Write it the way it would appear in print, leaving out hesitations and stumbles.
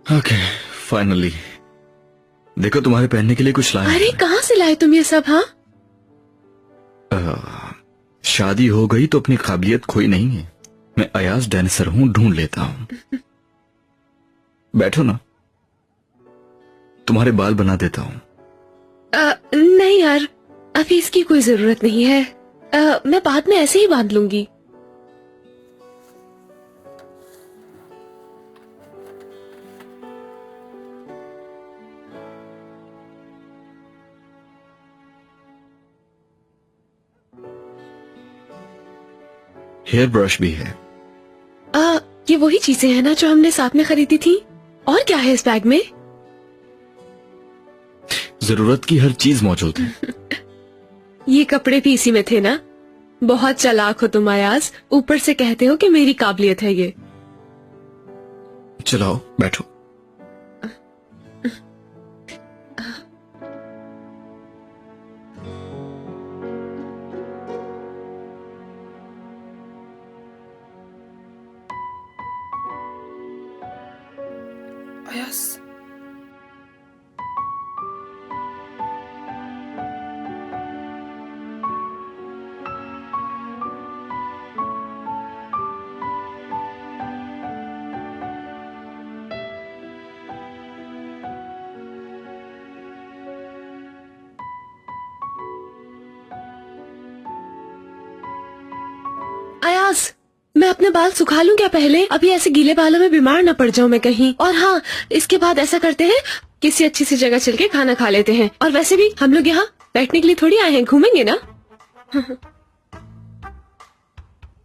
Okay, finally. देखो तुम्हारे पहनने के लिए कुछ लाया। अरे कहाँ से लाए तुम ये सब? हाँ, शादी हो गई तो अपनी काबिलियत खोई नहीं है। मैं अयाज डांसर हूं, ढूंढ लेता हूं। बैठो ना, तुम्हारे बाल बना देता हूं। नहीं यार, अभी इसकी कोई जरूरत नहीं है। मैं बाद में ऐसे ही बांध लूंगी। हेयर ब्रश भी है। ये वही चीजें हैं ना जो हमने साथ में खरीदी थी? और क्या है इस बैग में? जरूरत की हर चीज मौजूद है। ये कपड़े भी इसी में थे ना? बहुत चालाक हो तुम अयाज, ऊपर से कहते हो कि मेरी काबिलियत है ये। चलाओ, बैठो। अयाज, अयाज, मैं अपने बाल सुखा लूं क्या पहले? अभी ऐसे गीले बालों में बीमार ना पड़ जाऊं मैं कहीं। और हाँ, इसके बाद ऐसा करते हैं, किसी अच्छी सी जगह चल के खाना खा लेते हैं। और वैसे भी हम लोग यहाँ बैठने के लिए थोड़ी आए हैं, घूमेंगे ना।